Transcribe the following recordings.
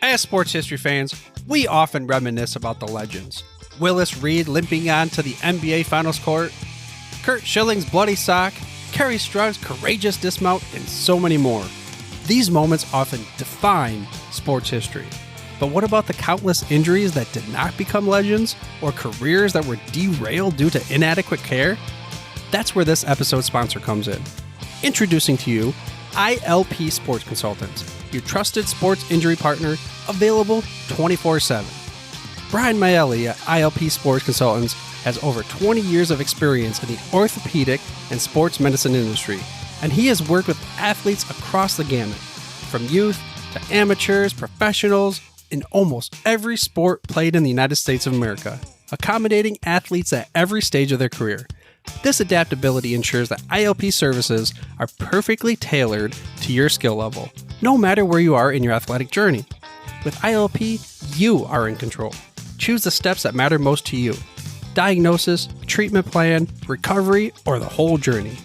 As sports history fans, we often reminisce about the legends. Willis Reed limping onto the NBA Finals court, Kurt Schilling's bloody sock, Kerry Strug's courageous dismount, and so many more. These moments often define sports history. But what about the countless injuries that did not become legends, or careers that were derailed due to inadequate care? That's where this episode's sponsor comes in. Introducing to you, ILP Sports Consultants, your trusted sports injury partner, available 24/7. Brian Maelli at ILP Sports Consultants has over 20 years of experience in the orthopedic and sports medicine industry, and he has worked with athletes across the gamut, from youth to amateurs, professionals, in almost every sport played in the United States of America, accommodating athletes at every stage of their career. This adaptability ensures that ILP services are perfectly tailored to your skill level, no matter where you are in your athletic journey. With ILP, you are in control. Choose the steps that matter most to you. Diagnosis, treatment plan, recovery, or the whole journey.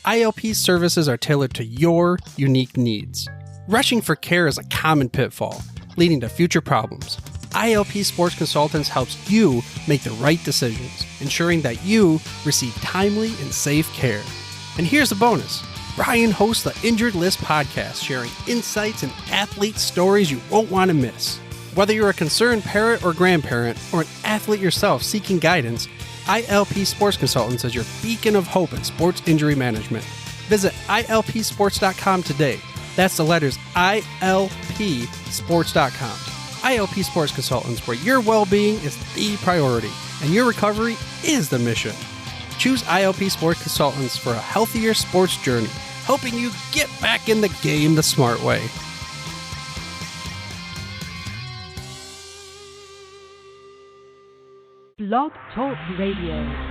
ILP services are tailored to your unique needs. Rushing for care is a common pitfall, leading to future problems. ILP Sports Consultants helps you make the right decisions, ensuring that you receive timely and safe care. And here's a bonus. Brian hosts the Injured List podcast, sharing insights and athlete stories you won't want to miss. Whether you're a concerned parent or grandparent, or an athlete yourself seeking guidance, ILP Sports Consultants is your beacon of hope in sports injury management. Visit ilpsports.com today. That's the letters ilpsports.com. ILP Sports Consultants, where your well-being is the priority and your recovery is the mission. Choose ILP Sports Consultants for a healthier sports journey, helping you get back in the game the smart way. Blog Talk Radio.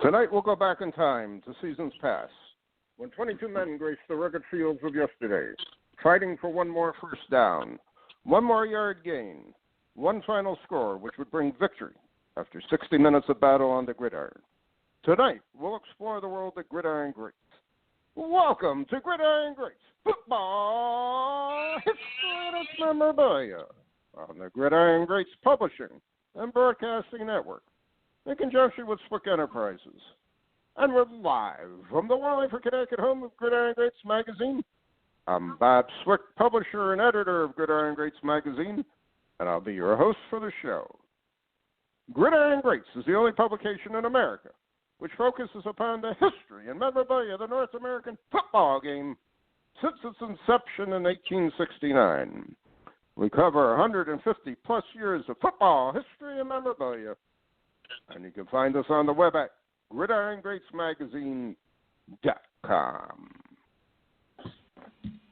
Tonight we'll go back in time to seasons past, when 22 men graced the rugged fields of yesterday, fighting for one more first down, one more yard gain, one final score which would bring victory after 60 minutes of battle on the gridiron. Tonight we'll explore the world of Gridiron Greats. Welcome to Gridiron Greats, football history and its memorabilia, on the Gridiron Greats Publishing and Broadcasting Network, in conjunction with Swick Enterprises. And we're live from the Wallingford, Connecticut home of Gridiron Greats magazine. I'm Bob Swick, publisher and editor of Gridiron Greats magazine, and I'll be your host for the show. Gridiron Greats is the only publication in America which focuses upon the history and memorabilia of the North American football game since its inception in 1869. We cover 150-plus years of football history and memorabilia, and you can find us on the web at GridironGreatsMagazine.com.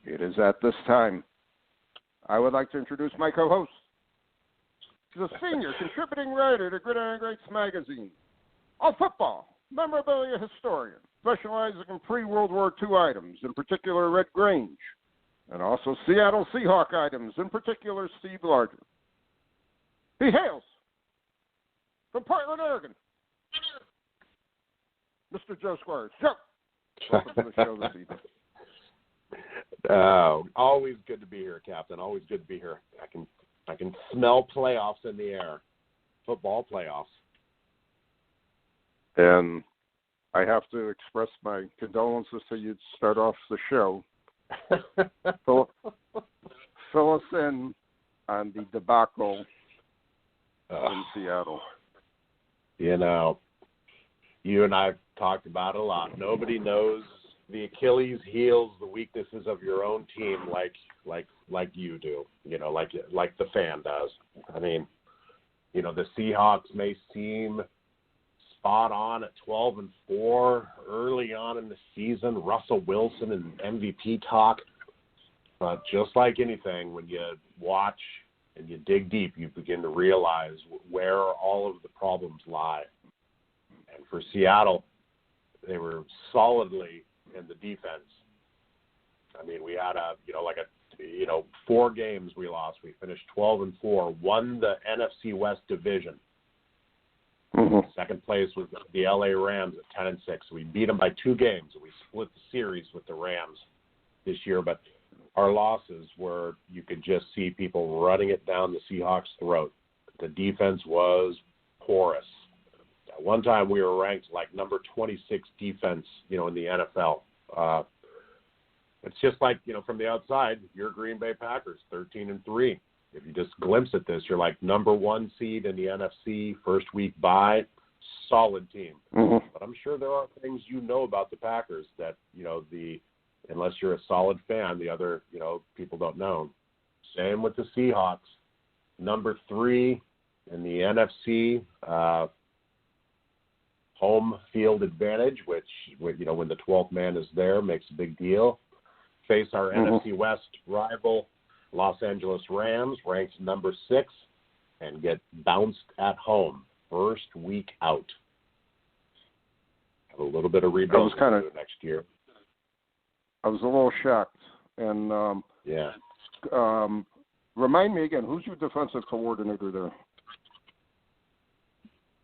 It is at this time I would like to introduce my co-host. She's a senior contributing writer to Gridiron Greats Magazine, a football memorabilia historian, specializing in pre-World War II items, in particular Red Grange, and also Seattle Seahawk items, in particular Steve Larger. He hails from Portland, Oregon, Mr. Joe Squires. Joe, welcome to the show this evening. Always good to be here, Captain. Always good to be here. I can smell playoffs in the air, football playoffs. And I have to express my condolences to you to start off the show. Fill us in on the debacle in Seattle. You know, you and I have talked about it a lot. Nobody knows the Achilles heels, the weaknesses of your own team like you do. You know, like the fan does. I mean, you know, the Seahawks may seem spot on at 12-4 early on in the season. Russell Wilson and MVP talk, but just like anything, when you watch and you dig deep, you begin to realize where all of the problems lie. And for Seattle, they were solidly in the defense. I mean, we had 4 games we lost. We finished 12-4, won the NFC West division. Mm-hmm. Second place was the LA Rams at 10-6. We beat them by 2 games. We split the series with the Rams this year, but our losses were, you could just see people running it down the Seahawks' throat. The defense was porous. At one time, we were ranked like number 26 defense, in the NFL. It's just like, from the outside, you're Green Bay Packers, 13-3. If you just glimpse at this, you're like number 1 seed in the NFC, first week bye, solid team. Mm-hmm. But I'm sure there are things about the Packers that, unless you're a solid fan, the other, people don't know. Same with the Seahawks. Number 3 in the NFC, home field advantage, which, when the 12th man is there, makes a big deal. Face our NFC West rival, Los Angeles Rams, ranked number 6, and get bounced at home first week out. Have a little bit of rebuilding to do next year. I was a little shocked. And remind me again, who's your defensive coordinator there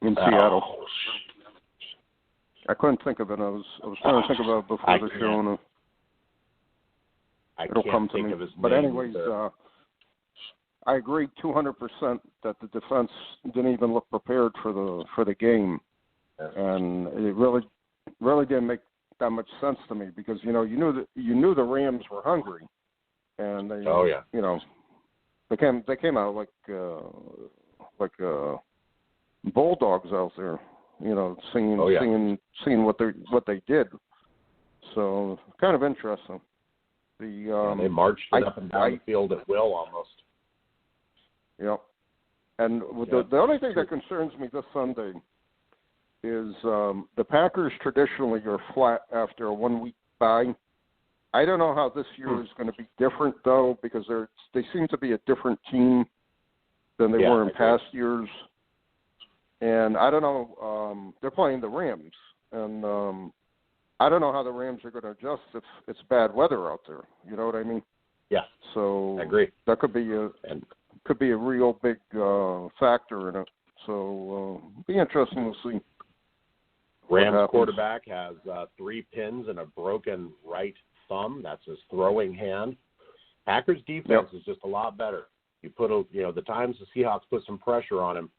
in Seattle? I couldn't think of it. I was trying to think about it before the show. And it'll come to me. But anyways, I agree 200% that the defense didn't even look prepared for the game, and it really didn't make that much sense to me because you knew the Rams were hungry, and they they came out like bulldogs out there, seeing what they did. So kind of interesting. They marched it up and down the field at will almost. Yep. And the only thing that concerns me this Sunday is the Packers traditionally are flat after a 1-week bye. I don't know how this year is going to be different, though, because they seem to be a different team than they were in past years. And I don't know. They're playing the Rams. And I don't know how the Rams are going to adjust if it's bad weather out there. You know what I mean? Yeah. So I agree. That could be a real big factor in it. So be interesting to see. Rams quarterback has 3 pins and a broken right thumb. That's his throwing hand. Packers defense is just a lot better. You put the times the Seahawks put some pressure on him,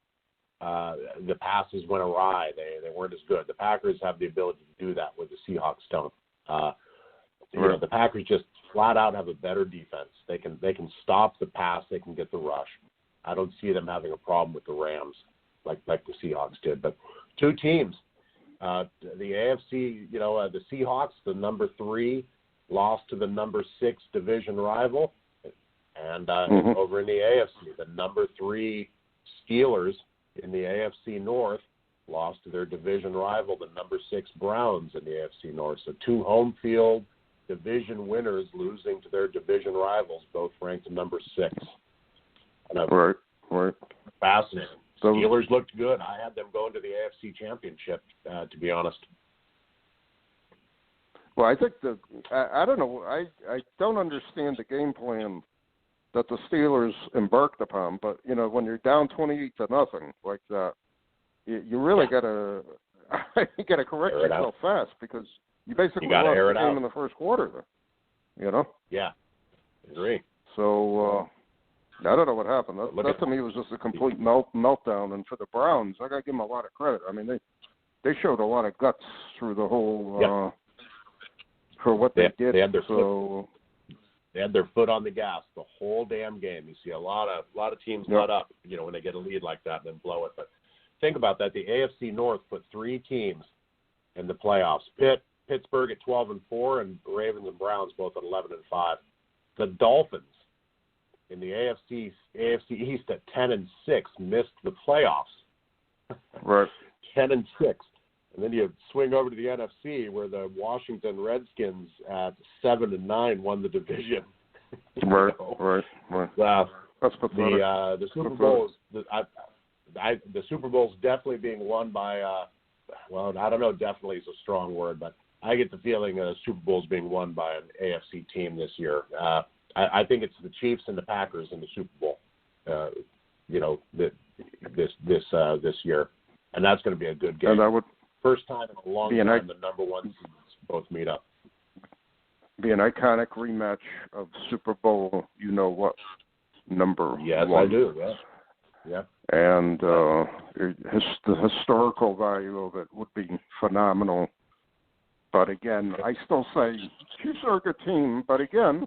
the passes went awry. They weren't as good. The Packers have the ability to do that with the Seahawks don't. The Packers just flat out have a better defense. They can stop the pass. They can get the rush. I don't see them having a problem with the Rams like the Seahawks did. But 2 teams. The AFC, the Seahawks, the number 3, lost to the number 6 division rival. And over in the AFC, the number 3 Steelers in the AFC North lost to their division rival, the number 6 Browns in the AFC North. So 2 home field division winners losing to their division rivals, both ranked number 6. Right. Fascinating. Steelers looked good. I had them going to the AFC Championship, to be honest. Well, I think I don't know. I don't understand the game plan that the Steelers embarked upon. But when you're down 28-0 like that, you really gotta correct yourself fast because you basically lost the game in the first quarter. Yeah, I agree. So I don't know what happened. That to me was just a complete meltdown. And for the Browns, I got to give them a lot of credit. I mean, they showed a lot of guts through the whole for what they did. They had their foot on the gas the whole damn game. You see a lot of teams let up, when they get a lead like that and then blow it. But think about that. The AFC North put 3 teams in the playoffs. Pittsburgh at 12-4, and Ravens and Browns both at 11-5. The Dolphins in the AFC East at 10-6 missed the playoffs. Right. 10-6. And then you swing over to the NFC, where the Washington Redskins at 7-9 won the division. Right. That's pathetic. The Super Bowl is the Super Bowl is definitely being won by. Well, I don't know. Definitely is a strong word, but I get the feeling the Super Bowl is being won by an AFC team this year. I think it's the Chiefs and the Packers in the Super Bowl. This year, and that's going to be a good game. And that would first time in a long time the number one seeds both meet up. Be an iconic rematch of Super Bowl. You know what? Number yes, one. I do. Yeah. And the historical value of it would be phenomenal. But again, I still say Chiefs are a good team. But again,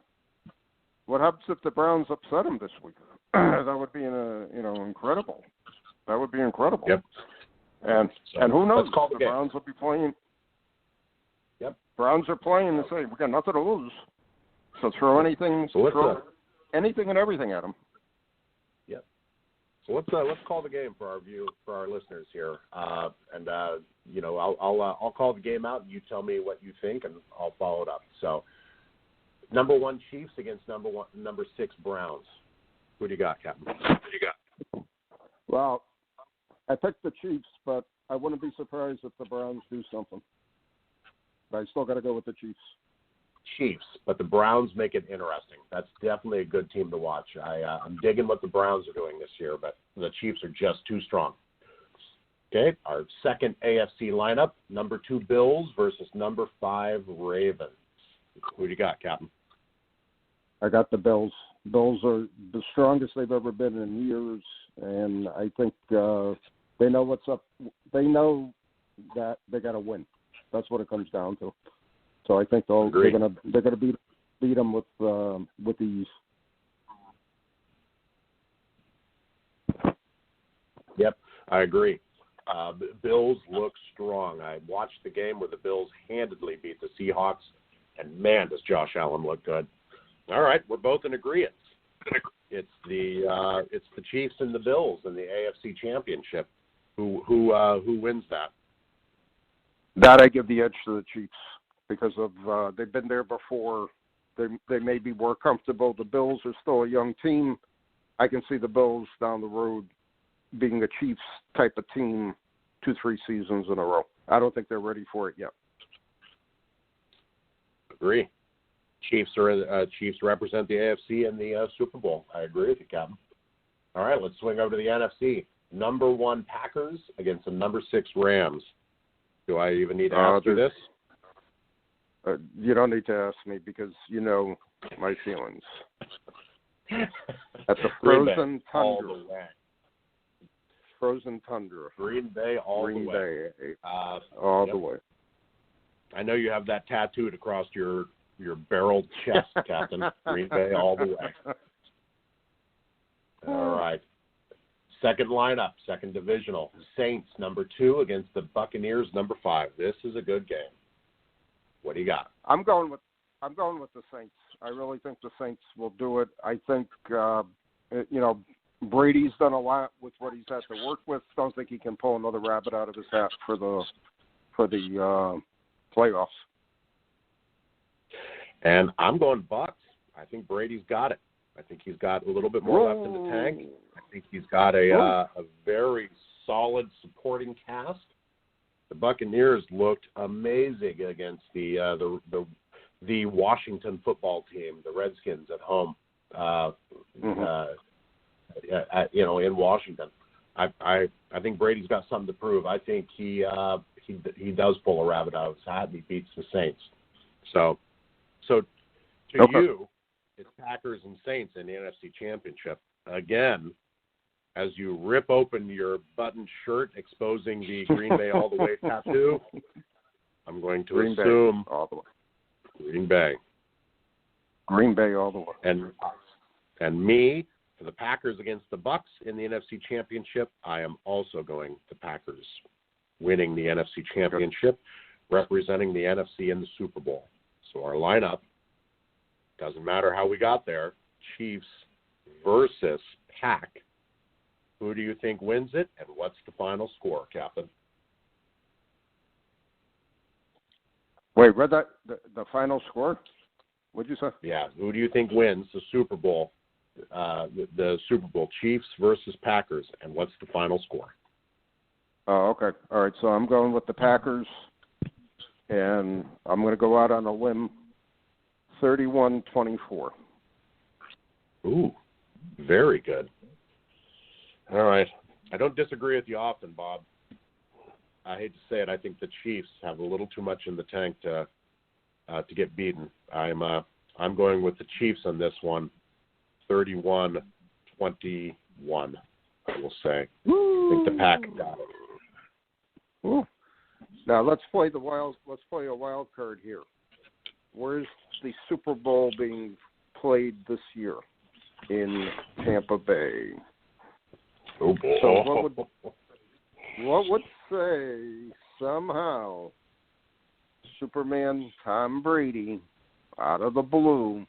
what happens if the Browns upset them this week? That would be incredible. That would be incredible. Yep. And who knows? The Browns will be playing. Yep. Browns are playing to say we got nothing to lose. So throw anything. Anything and everything at them. Yep. So let's call the game for our listeners here, I'll call the game out and you tell me what you think and I'll follow it up. So, number 1 Chiefs against number 6 Browns. Who do you got, Captain? Well, I picked the Chiefs, but I wouldn't be surprised if the Browns do something. But I still got to go with the Chiefs. Chiefs, but the Browns make it interesting. That's definitely a good team to watch. I'm digging what the Browns are doing this year, but the Chiefs are just too strong. Okay, our second AFC lineup, number 2 Bills versus number 5 Ravens. Who do you got, Captain? I got the Bills. Bills are the strongest they've ever been in years, and I think they know what's up. They know that they got to win. That's what it comes down to. So I think they're gonna beat them with ease. Yep, I agree. Bills look strong. I watched the game where the Bills handedly beat the Seahawks, and man, does Josh Allen look good. All right, we're both in agreement. It's the Chiefs and the Bills in the AFC Championship. Who wins that? That I give the edge to the Chiefs because of they've been there before. They may be more comfortable. The Bills are still a young team. I can see the Bills down the road being a Chiefs type of team 2-3 seasons in a row. I don't think they're ready for it yet. Agree. Chiefs represent the AFC in the Super Bowl. I agree with you, Captain. All right, let's swing over to the NFC. Number 1 Packers against the number 6 Rams. Do I even need to ask you this? You don't need to ask me because you know my feelings. At the frozen tundra. All the way. Frozen tundra. Green Bay all the way. All the way. I know you have that tattooed across your barreled chest, Captain. Green Bay all the way. All right. Second lineup, second divisional. Saints, number 2 against the Buccaneers, number 5. This is a good game. What do you got? I'm going with the Saints. I really think the Saints will do it. I think Brady's done a lot with what he's had to work with. Don't think he can pull another rabbit out of his hat for the playoffs. And I'm going Bucs. I think Brady's got it. I think he's got a little bit more left in the tank. I think he's got a very solid supporting cast. The Buccaneers looked amazing against the Washington football team, the Redskins at home. In Washington. I think Brady's got something to prove. I think he does pull a rabbit out of his hat and he beats the Saints. So to you, it's Packers and Saints in the NFC Championship. Again, as you rip open your button shirt exposing the Green Bay all the way tattoo, I'm going to assume all the way. Green Bay. Green Bay all the way. And me, For the Packers against the Bucks in the NFC Championship, I am also going the Packers winning the NFC Championship, representing the NFC in the Super Bowl. So our lineup, doesn't matter how we got there, Chiefs versus Pack. Who do you think wins it, and what's the final score, Captain? Wait, read that? The final score? What'd you say? Yeah, who do you think wins the Super Bowl? The Super Bowl, Chiefs versus Packers, and what's the final score? Oh, okay. All right, so I'm going with the Packers, and I'm going to go out on a limb, 31-24. Ooh, very good. All right. I don't disagree with you often, Bob. I hate to say it. I think the Chiefs have a little too much in the tank to get beaten. I'm going with the Chiefs on this one, 31-21. I will say. I think the Pack got it. Ooh. Now let's play a wild card here. Where's the Super Bowl being played this year? In Tampa Bay. Oh boy. So what would say somehow Superman Tom Brady, out of the blue,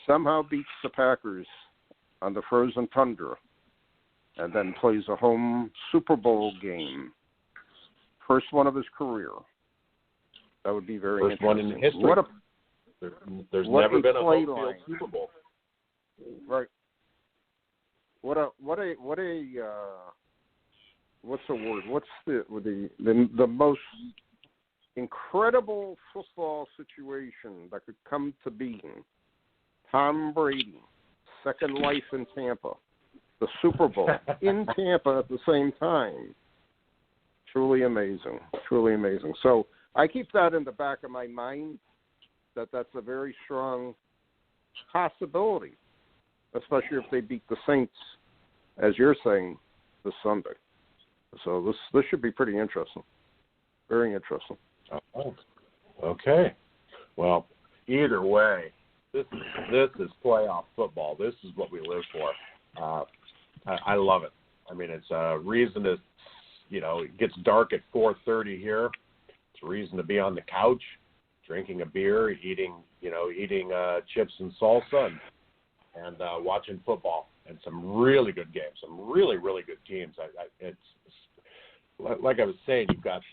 somehow beats the Packers on the frozen tundra and then plays a home Super Bowl game. First one of his career. That would be very First interesting. one in history. There's never been a home field Super Bowl. Right. What's the word? What's the most incredible football situation that could come to being? Tom Brady, second life in Tampa, the Super Bowl in Tampa at the same time. Truly amazing. Truly amazing. So I keep that in the back of my mind, that's a very strong possibility, especially if they beat the Saints, as you're saying, this Sunday. So this should be pretty interesting. Very interesting. Oh, okay. Well, either way, this is playoff football. This is what we live for. I love it. I mean, it's a reason to, it gets dark at 4:30 here. It's a reason to be on the couch, drinking a beer, eating chips and salsa, and watching football, and some really good games, some really, really good teams. It's like I was saying, you've got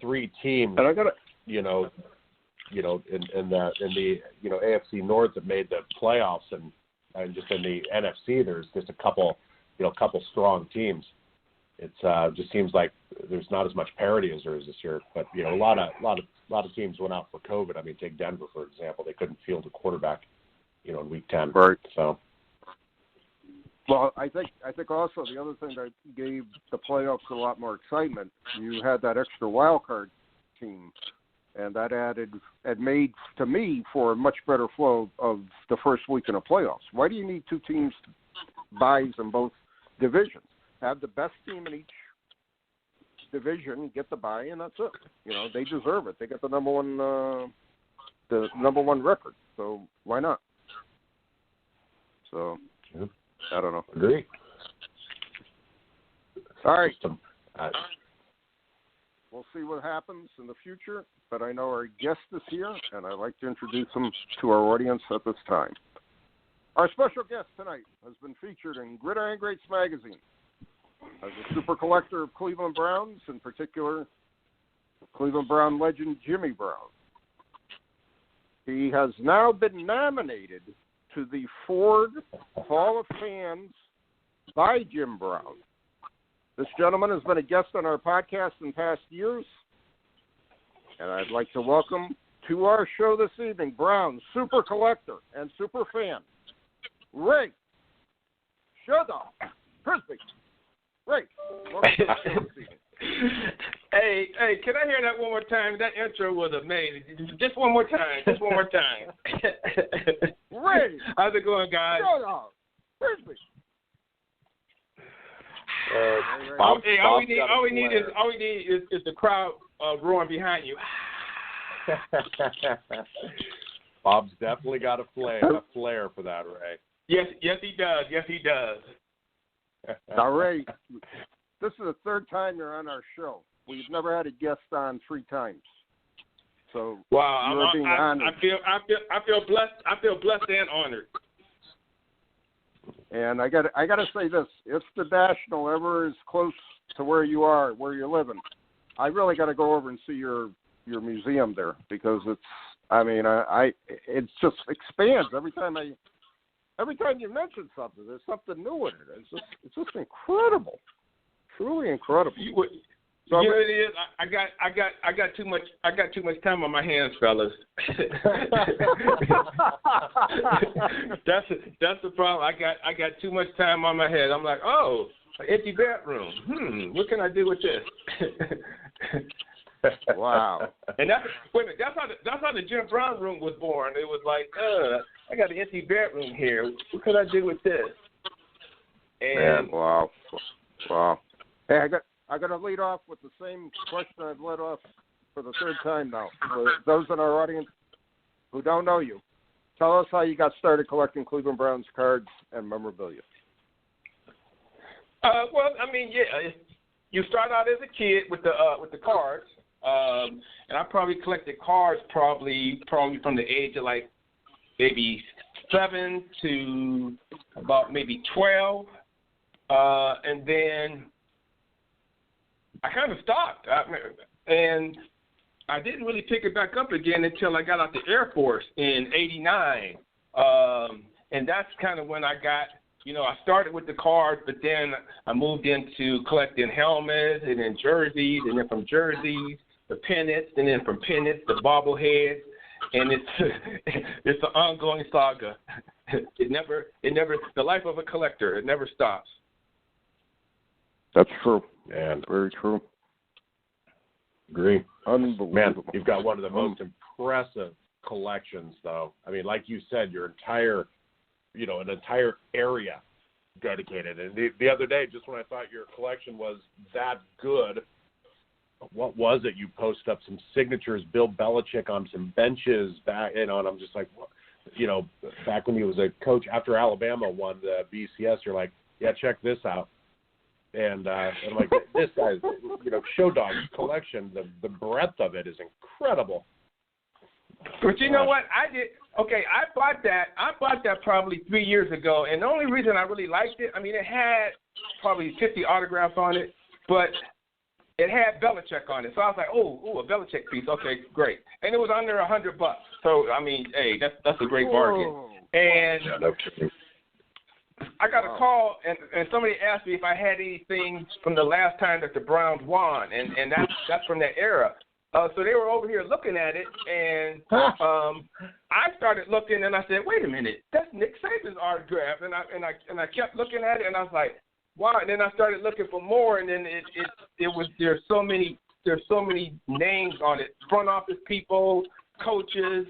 three teams, and I got in the AFC North that made the playoffs, and just in the NFC, there's just a couple strong teams. It just seems like there's not as much parity as there is this year, but a lot of teams went out for COVID. I mean, take Denver for example; they couldn't field a quarterback, in Week 10. Right. So, well, I think also the other thing that gave the playoffs a lot more excitement, you had that extra wild card team, and that made to me for a much better flow of the first week in the playoffs. Why do you need two teams buys in both divisions? Have the best team in each division get the bye, and that's it. They deserve it. They got the number one record. So why not? So I don't know. Agree. All right. We'll see what happens in the future, but I know our guest is here, and I'd like to introduce him to our audience at this time. Our special guest tonight has been featured in Gridiron Greats magazine as a super collector of Cleveland Browns, in particular Cleveland Brown legend Jimmy Brown. He has now been nominated to the Ford Hall of Fame by Jim Brown. This gentleman has been a guest on our podcast in past years, and I'd like to welcome to our show this evening Brown's super collector and super fan, Ray Showdown Frisbee. Ray, welcome to the show this evening. Hey, can I hear that one more time? That intro was amazing. Just one more time. Ray, how's it going, guys? Showdown Frisbee. All we need is the crowd roaring behind you. Bob's definitely got a flair for that, Ray. Yes, he does. Yes, he does. Now, Ray, this is the third time you're on our show. We've never had a guest on 3 times. So wow, you're being honored. I feel blessed. I feel blessed and honored. And I got to say this: if the National ever is close to where you are, where you're living, I really got to go over and see your museum there, because it just expands every time you mention something. There's something new in it. It's just incredible, truly incredible. So you know what it is? I got too much time on my hands, fellas. That's the problem. I got too much time on my head. I'm like, oh, an empty bedroom. What can I do with this? Wow. And that's how the Jim Brown room was born. It was like, I got an empty bedroom here. What can I do with this? And man, wow. Hey, I got to lead off with the same question I've led off for the third time now. For those in our audience who don't know you, tell us how you got started collecting Cleveland Browns cards and memorabilia. Well, you start out as a kid with the cards, and I probably collected cards probably from the age of like maybe 7 to about maybe 12, and then I kind of stopped, and I didn't really pick it back up again until I got out the Air Force in '89, and that's kind of when I got, I started with the cards, but then I moved into collecting helmets and then jerseys, and then from jerseys the pennants, and then from pennants the bobbleheads, and it's an ongoing saga. It never. The life of a collector, it never stops. That's true. And very true. Agree. Unbelievable. Man, you've got one of the most impressive collections, though. I mean, like you said, your entire, an entire area dedicated. And the other day, just when I thought your collection was that good, what was it? You posted up some signatures, Bill Belichick on some benches back, and I'm just like, what? Back when he was a coach after Alabama won the BCS, you're like, yeah, check this out. And I'm like, this guy's, Show Dog's collection, the breadth of it is incredible. But you know what? I bought that probably 3 years ago, and the only reason I really liked it, it had probably 50 autographs on it, but it had Belichick on it. So I was like, oh, a Belichick piece. Okay, great. And it was under $100. So, hey, that's a great bargain. And yeah, no kidding. I got a call, and somebody asked me if I had anything from the last time that the Browns won, and that's from that era. So they were over here looking at it, and I started looking, and I said, "Wait a minute, that's Nick Saban's autograph." And I kept looking at it, and I was like, "Wow!" And then I started looking for more, and then there's so many names on it, front office people, coaches.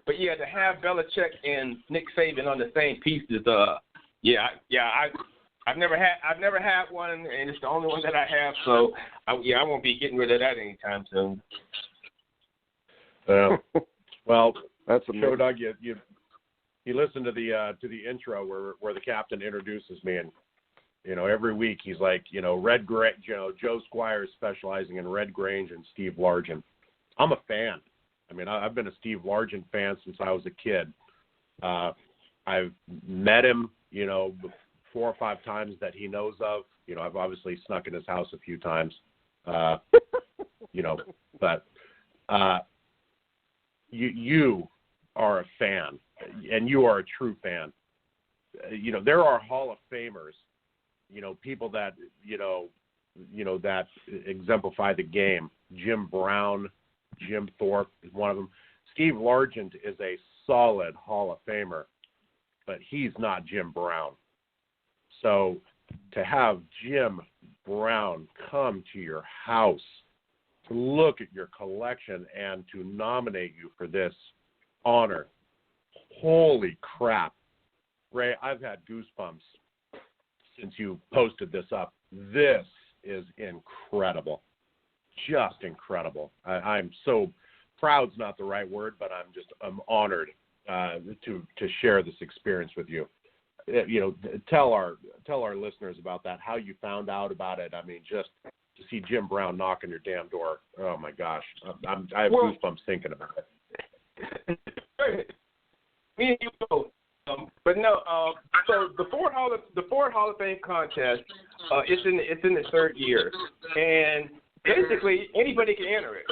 But yeah, to have Belichick and Nick Saban on the same piece is, I've never had one, and it's the only one that I have. So I won't be getting rid of that anytime soon. Well, that's Show Dog. You listen to the intro where the captain introduces me, and every week he's like, Red Grange, Joe Squires specializing in Red Grange and Steve Largent. I'm a fan. I've been a Steve Largent fan since I was a kid. I've met him, 4 or 5 times that he knows of. I've obviously snuck in his house a few times, but you are a fan, and you are a true fan. There are Hall of Famers, people that, that exemplify the game. Jim Brown, Jim Thorpe is one of them. Steve Largent is a solid Hall of Famer, but he's not Jim Brown. So to have Jim Brown come to your house to look at your collection and to nominate you for this honor, holy crap. Ray, I've had goosebumps since you posted this up. This is incredible. Just incredible. I'm so proud's not the right word, but I'm honored to share this experience with you. Tell our listeners about that. How you found out about it. I mean, just to see Jim Brown knock on your damn door. Oh my gosh, I have goosebumps thinking about it. Me and you both. But no. So the Ford Hall of Fame contest, it's in the third year, and basically anybody can enter it.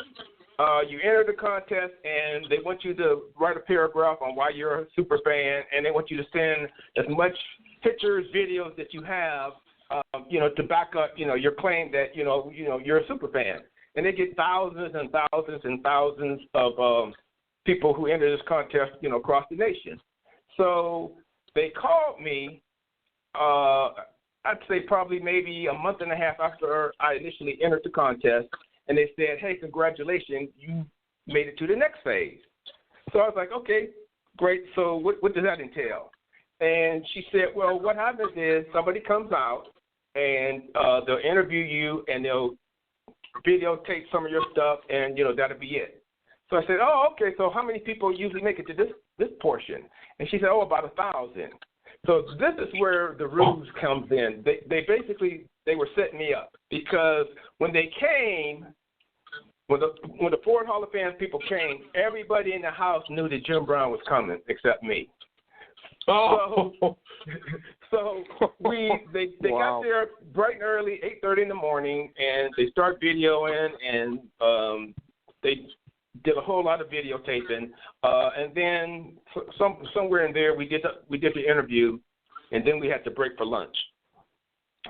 You enter the contest, and they want you to write a paragraph on why you're a super fan, and they want you to send as much pictures, videos that you have, to back up, your claim that you're a super fan. And they get thousands and thousands and thousands of people who enter this contest, across the nation. So they called me. I'd say probably maybe a month and a half after I initially entered the contest. And they said, hey, congratulations, you made it to the next phase. So I was like, okay, great. So what does that entail? And she said, well, what happens is somebody comes out and they'll interview you and they'll videotape some of your stuff and, that'll be it. So I said, oh, okay, so how many people usually make it to this portion? And she said, oh, about 1,000. So this is where the ruse comes in. They basically were setting me up because when they came, when the Ford Hall of Fame people came, everybody in the house knew that Jim Brown was coming except me. So they got there bright and early, 8:30 in the morning, and they start videoing, and they did a whole lot of videotaping, and then somewhere in there we did the interview, and then we had to break for lunch.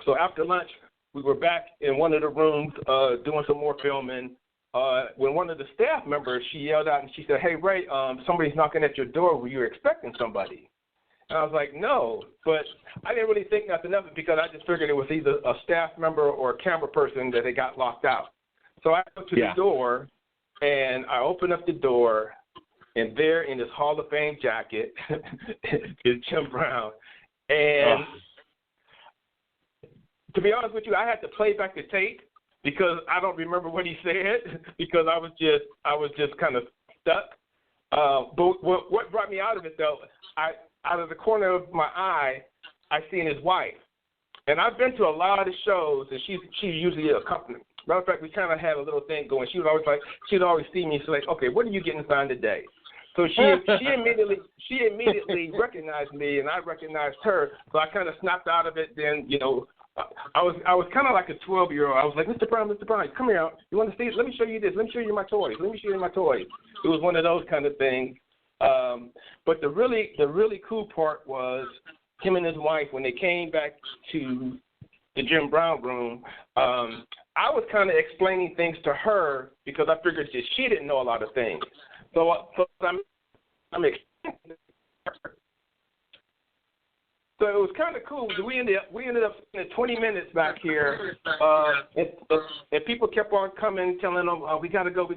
So after lunch, we were back in one of the rooms doing some more filming. When one of the staff members, she yelled out and she said, hey, Ray, somebody's knocking at your door. Were you expecting somebody? And I was like, no, but I didn't really think nothing of it because I just figured it was either a staff member or a camera person that they got locked out. So I go to the door, and I open up the door, and there in his Hall of Fame jacket is Jim Brown. And to be honest with you, I had to play back the tape because I don't remember what he said because I was just kind of stuck. But what brought me out of it, though, out of the corner of my eye, I seen his wife. And I've been to a lot of shows, and she's usually accompanied. Matter of fact, we kind of had a little thing going. She'd always see me. She's like, okay, what are you getting signed today? So she immediately recognized me, and I recognized her. So I kind of snapped out of it. Then, I was kind of like a 12-year-old. I was like, Mr. Brown, come here. You want to see? Let me show you this. Let me show you my toys. It was one of those kind of things. But the really cool part was him and his wife when they came back to the Jim Brown room. I was kind of explaining things to her because I figured that she didn't know a lot of things. So I'm explaining. So it was kind of cool. We ended up spending 20 minutes back here, and people kept on coming, telling them, we gotta go,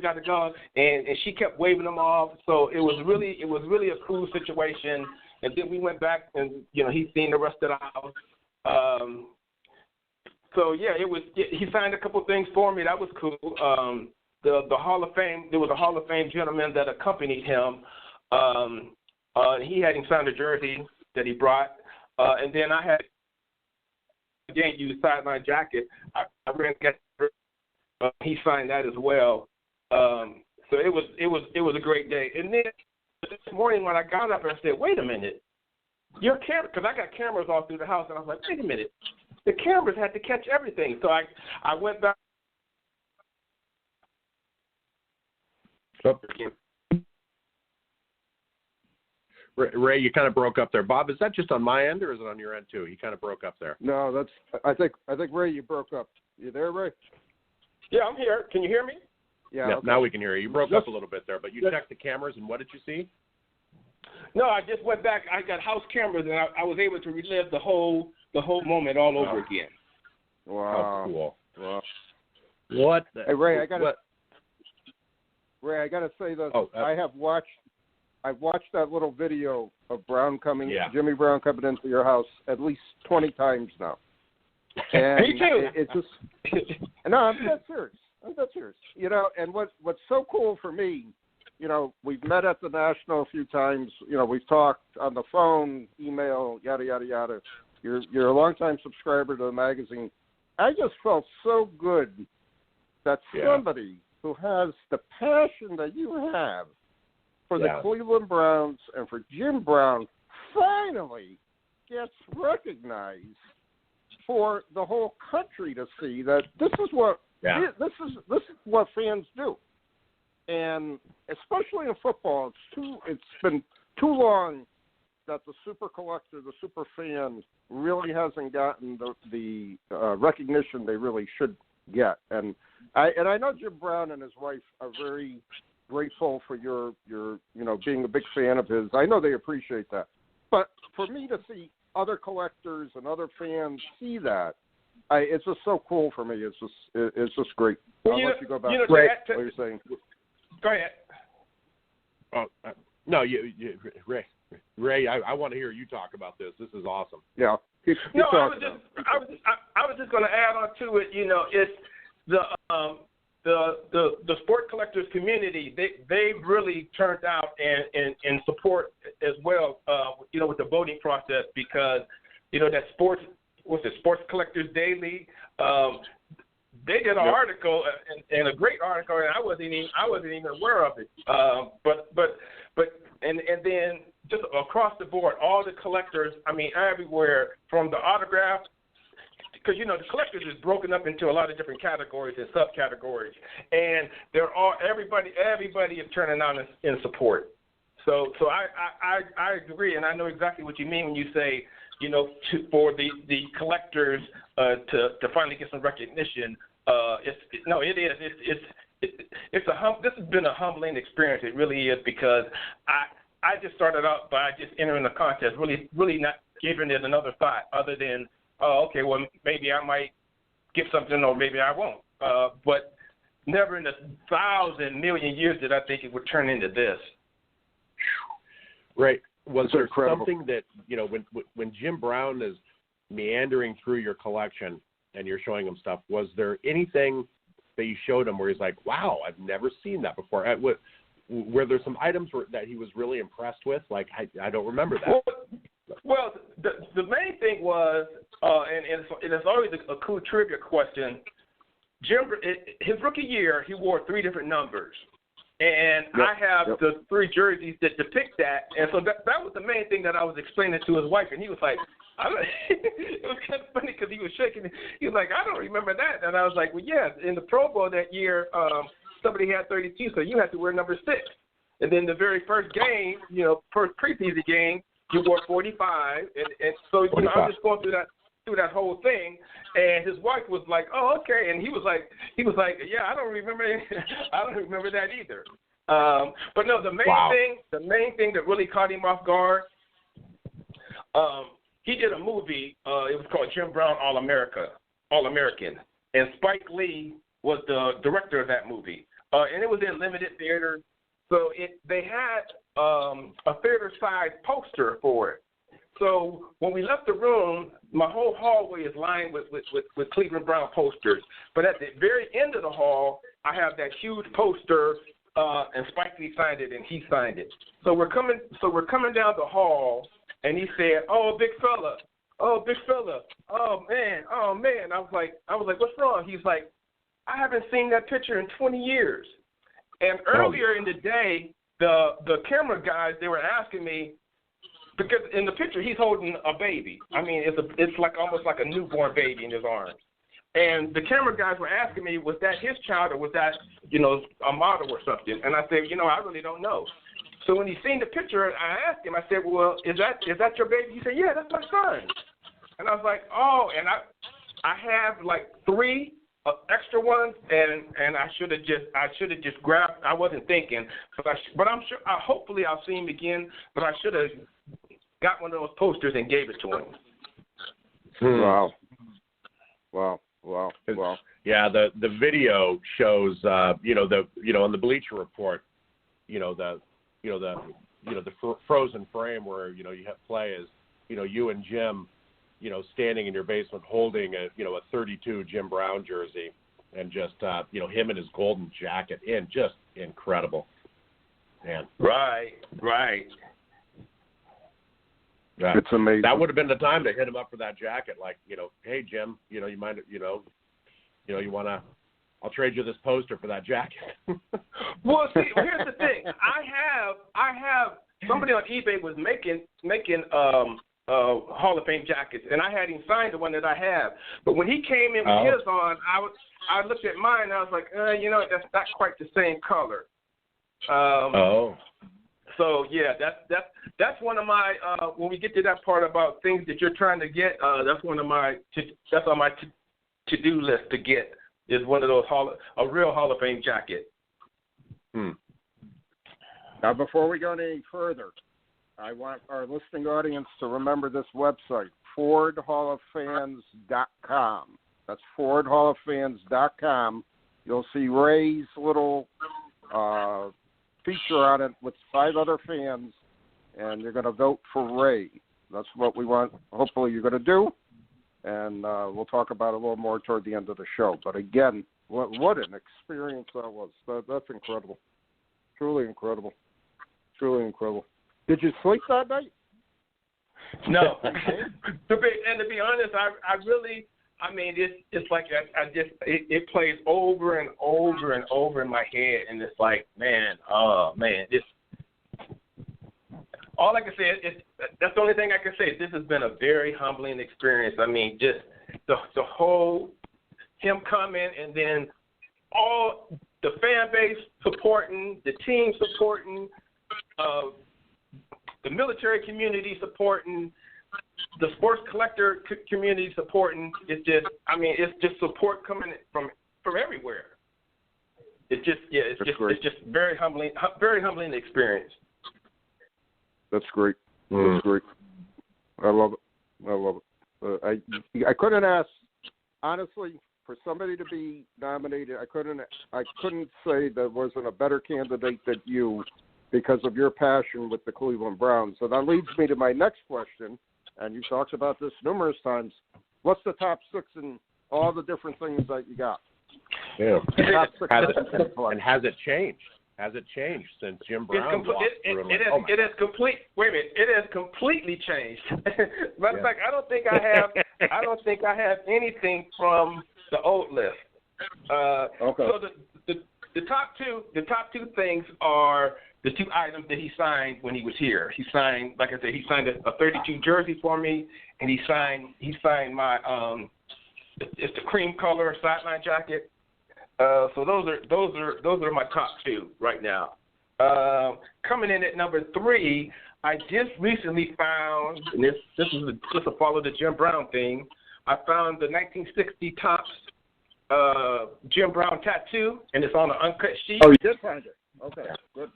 and she kept waving them off. So it was really a cool situation. And then we went back, and he's seen the rest of the house. So yeah, he signed a couple things for me. That was cool. The Hall of Fame. There was a Hall of Fame gentleman that accompanied him. He had him sign a jersey that he brought. And then I had, again, used sideline jacket. I ran he signed that as well. So it was a great day. And then this morning when I got up, I said, wait a minute, your camera, because I got cameras all through the house, and I was like, wait a minute, the cameras had to catch everything. So I went back. Ray, you kind of broke up there. Bob, is that just on my end, or is it on your end too? You kind of broke up there. No, I think Ray, you broke up. You there, Ray? Yeah, I'm here. Can you hear me? Yeah. Okay. Now we can hear you. You broke up a little bit there, but you checked the cameras, and what did you see? No, I just went back. I got house cameras, and I was able to relive the whole moment all over again. Wow. Oh, cool. Wow. What? Hey, Ray, I gotta say that I've watched that little video of Brown Jimmy Brown coming into your house at least 20 times now. And me too. It's just no, I'm not serious. And what's so cool for me we've met at the National a few times. We've talked on the phone, email, yada, yada, yada. You're a longtime subscriber to the magazine. I just felt so good that somebody who has the passion that you have for the Cleveland Browns and for Jim Brown finally gets recognized for the whole country to see that this is what this is what fans do. And especially in football, it's been too long that the super collector, the super fan, really hasn't gotten the recognition they really should get. And I know Jim Brown and his wife are very grateful for your being a big fan of his. I know they appreciate that. But for me to see other collectors and other fans see that, it's just so cool for me. It's just great. Well, I'll let you go back. What you're saying. Go ahead. Oh, no, Ray, I want to hear you talk about this. This is awesome. Yeah. Keep I was just going to add on to it. It's the sport collectors community. They really turned out and support as well. With the voting process, because that Sports Collectors Daily. They did an article and a great article, and I wasn't even aware of it. And then just across the board, all the collectors, everywhere, from the autograph, because the collectors is broken up into a lot of different categories and subcategories, and everybody is turning out in support. So I agree, and I know exactly what you mean when you say for the collectors to finally get some recognition. This has been a humbling experience. It really is, because I just started out by just entering the contest, really not giving it another thought other than, maybe I might get something or maybe I won't. But never in 1,000 million years did I think it would turn into this. Right. Was there something that, when Jim Brown is meandering through your collection and you're showing him stuff, was there anything that you showed him where he's like, wow, I've never seen that before? Were there some items that he was really impressed with? Like, I don't remember that. Well, the main thing was, and it's always a cool trivia question, his rookie year, he wore 3 different numbers. And I have the 3 jerseys that depict that. And so that was the main thing that I was explaining to his wife. And he was like, it was kind of funny because he was shaking. He was like, I don't remember that. And I was like, well, yeah, in the Pro Bowl that year, somebody had 32, so you had to wear number 6. And then the very first game, first preseason game, you wore 45. And so I'm just going through that whole thing, and his wife was like, "Oh, okay," and he was like, "Yeah, I don't remember that either." But no, the main thing that really caught him off guard, he did a movie. It was called Jim Brown All-American, and Spike Lee was the director of that movie, and it was in limited theaters. So they had a theater-sized poster for it. So when we left the room, my whole hallway is lined with Cleveland Brown posters. But at the very end of the hall, I have that huge poster, and Spike Lee signed it, and he signed it. So we're coming down the hall, and he said, "Oh, big fella, oh man." I was like, "What's wrong?" He's like, "I haven't seen that picture in 20 years." And earlier in the day, the camera guys, they were asking me, because in the picture he's holding a baby. It's like almost like a newborn baby in his arms. And the camera guys were asking me, was that his child or was that, a model or something? And I said, I really don't know. So when he seen the picture, I asked him, I said, well, is that your baby? He said, yeah, that's my son. And I was like, oh, and I have like 3 extra ones, and I should have just grabbed. I wasn't thinking, but I'm sure. Hopefully, I'll see him again. But I should have got one of those posters and gave it to him. Wow. Yeah, the video shows, on the Bleacher Report, the frozen frame where you have play is, you and Jim, standing in your basement holding a 32 Jim Brown jersey, and just him in his golden jacket, and just incredible. Man. Right. Yeah. It's amazing. That would have been the time to hit him up for that jacket. Like, hey, Jim, you mind, you want to, I'll trade you this poster for that jacket. Well, see, here's the thing. I have somebody on eBay was making Hall of Fame jackets, and I had him sign the one that I have. But when he came in with his on, I looked at mine and I was like, that's not quite the same color. So yeah, that's one of my when we get to that part about things that you're trying to get, that's on my to-do list to get is one of those a real Hall of Fame jacket. Now, before we go any further, I want our listening audience to remember this website, FordHallOfFans.com. That's FordHallOfFans.com. You'll see Ray's little feature on it with 5 other fans, and you're going to vote for Ray. That's what we want. Hopefully you're going to do, and we'll talk about it a little more toward the end of the show. But again, what an experience that was. That's incredible. Truly incredible. Truly incredible. Did you sleep that night? No. To be honest, it's like it plays over and over and over in my head, and it's like, all I can say is that's the only thing I can say. This has been a very humbling experience. I mean, just the whole him coming, and then all the fan base supporting, the team supporting, the military community supporting, the sports collector community supporting. It's just support coming from everywhere. It's just very humbling experience. That's great. That's great. I love it. I couldn't ask, honestly, for somebody to be nominated. I couldn't say there wasn't a better candidate than you because of your passion with the Cleveland Browns. So that leads me to my next question, and you've talked about this numerous times. What's the top 6 and all the different things that you got? Yeah. Top 6 and has it changed? Has it changed since Jim Brown walked through? It is complete. Wait a minute, it has completely changed. Matter of fact, I don't think I have anything from the old list. Okay. So the top two things are the 2 items that he signed when he was here. He signed, like I said, he signed a 32 jersey for me, and he signed my it's the cream color sideline jacket. So those are my top 2 right now. Coming in at number 3, I just recently found, and this is just a follow the Jim Brown thing. I found the 1960 Topps Jim Brown tattoo, and it's on an uncut sheet. Oh, you did find it. Okay, good.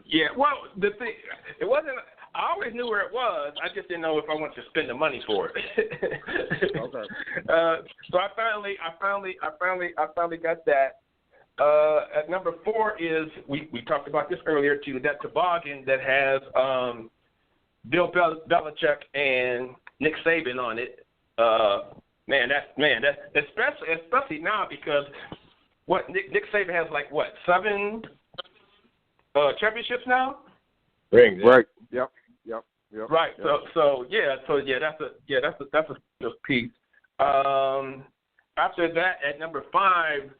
Yeah. Well, the thing, it wasn't. I always knew where it was. I just didn't know if I wanted to spend the money for it. Okay. So I finally got that. At number 4 is we talked about this earlier too. That toboggan that has Bill Belichick and Nick Saban on it. That's especially now because Nick Saban has 7 champioships now. Rings. Right. Yep. Right. Yep. So that's a piece. After that, at number 5,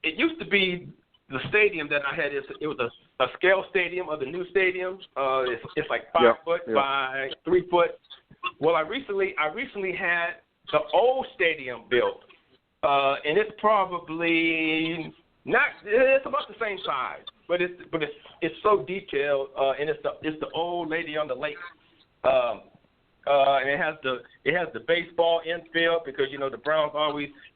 it used to be the stadium that I had. It was a scale stadium of the new stadium. It's like 5 foot by 3 foot. Well, I recently had the old stadium built, and it's probably not. It's about the same size, but it's so detailed, and it's the old lady on the lake. And it has the baseball infield because the Browns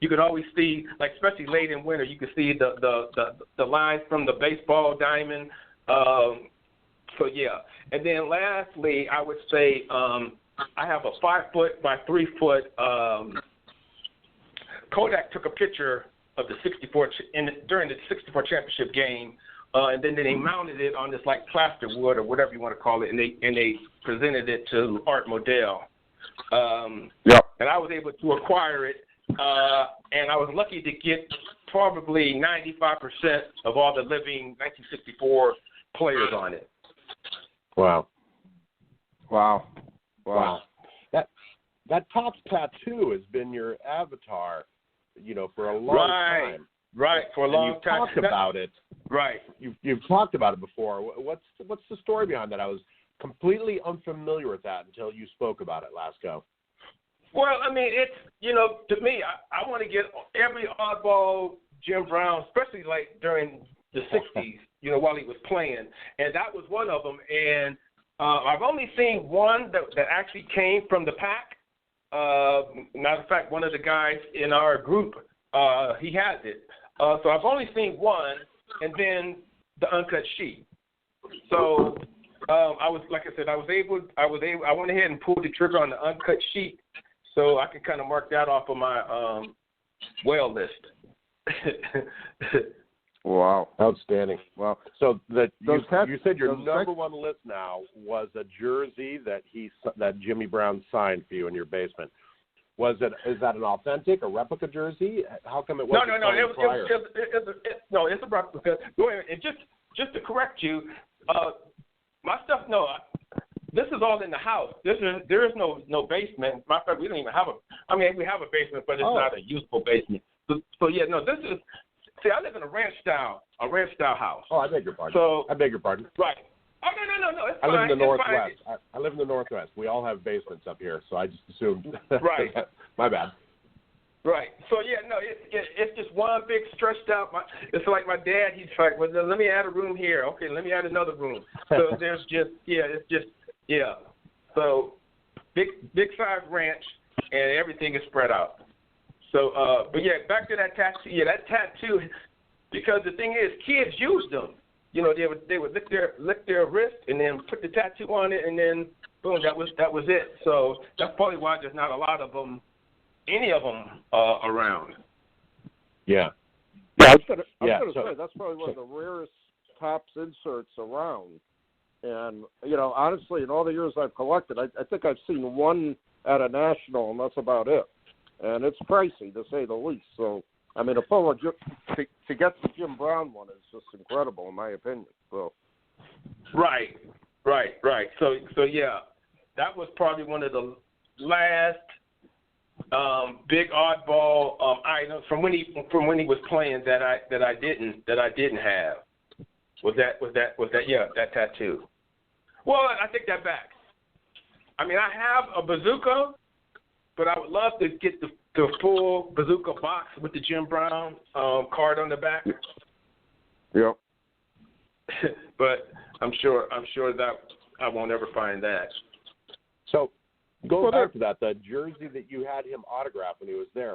you could always see, especially late in winter, you could see the lines from the baseball diamond. So yeah, and then lastly, I would say I have a 5 foot by 3 foot. Kodak took a picture of the 64 during the 64 championship game. And then they mounted it on this plaster wood or whatever you want to call it, and they presented it to Art Modell. And I was able to acquire it, and I was lucky to get probably 95% of all the living 1964 players on it. Wow. That Topps tattoo has been your avatar, for a long time. Right, for a long you've time. Talked about it. Right. You've talked about it before. What's the story behind that? I was completely unfamiliar with that until you spoke about it last go. Well, I mean, it's, to me, I want to get every oddball Jim Brown, especially like during the 60s, while he was playing. And that was one of them. And I've only seen one that actually came from the pack. Matter of fact, one of the guys in our group, he has it. So I've only seen one, and then the uncut sheet. So I went ahead and pulled the trigger on the uncut sheet, so I can kind of mark that off of my whale list. Wow, outstanding! Wow. So you said your number one list now was a jersey that Jimmy Brown signed for you in your basement. Is that an authentic, a replica jersey? How come it wasn't? No, it's a replica. Go ahead, and just to correct you, my stuff. No, this is all in the house. There is no basement. Matter of fact, we don't even have we have a basement, but it's not a useful basement. So yeah, no, this is. See, I live in a ranch style house. Oh, I beg your pardon. Right. Oh, no, it's fine. I live in the Northwest. I live in the Northwest. We all have basements up here, so I just assumed. Right. My bad. Right. So, yeah, no, it's just one big stretched out. It's like my dad, he's like, well, let me add a room here. Okay, let me add another room. So there's So big size ranch, and everything is spread out. So, but yeah, back to that tattoo. Yeah, that tattoo, because the thing is, kids use them. They would lick their wrist and then put the tattoo on it, and then boom, that was it. So that's probably why there's not a lot of them, any of them around. Yeah. Yeah, I was gonna say that's probably one of the rarest Topps inserts around. And honestly, in all the years I've collected, I think I've seen one at a national, and that's about it. And it's pricey, to say the least. So, I mean, to get the Jim Brown one is just incredible, in my opinion. So. Right. So yeah, that was probably one of the last big oddball items from when he was playing that I didn't have. Was that tattoo? Well, I take that back. I mean, I have a bazooka, but I would love to get the full bazooka box with the Jim Brown card on the back. Yep. But I'm sure that I won't ever find that. So, going back to that, the jersey that you had him autograph when he was there,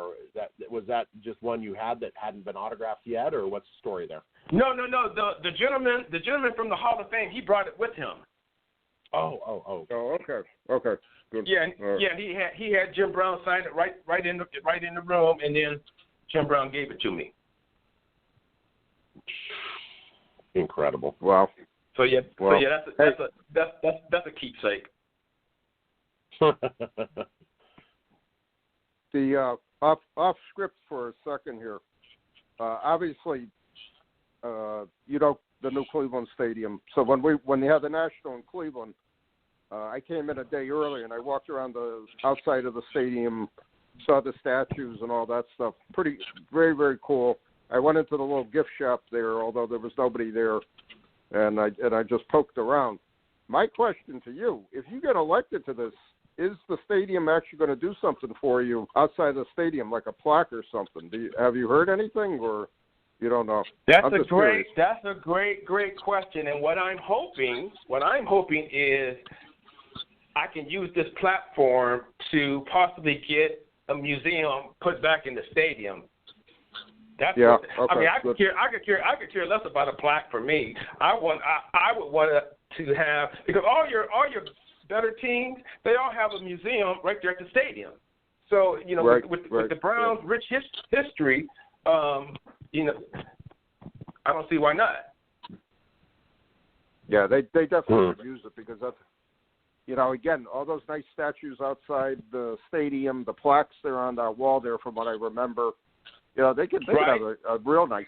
was that just one you had that hadn't been autographed yet, or what's the story there? No. The gentleman from the Hall of Fame, he brought it with him. Oh, okay. Good. Yeah, he had Jim Brown sign it right in the room, and then Jim Brown gave it to me. Incredible. Wow. So that's a keepsake. The off script for a second here. Obviously, the new Cleveland Stadium. So when they had the National in Cleveland, I came in a day early and I walked around the outside of the stadium, saw the statues and all that stuff. Very, very cool. I went into the little gift shop there, although there was nobody there, and I just poked around. My question to you: if you get elected to this, is the stadium actually going to do something for you outside the stadium, like a plaque or something? Have you heard anything, or you don't know? That's a great question. And what I'm hoping is I can use this platform to possibly get a museum put back in the stadium. I mean, I could care less about a plaque for me. I would want to have, because all your better teams, they all have a museum right there at the stadium. So with the Browns' rich history, I don't see why not. Yeah, they definitely would use it, because that's, again, all those nice statues outside the stadium, the plaques there on that wall there, from what I remember, they could have a real nice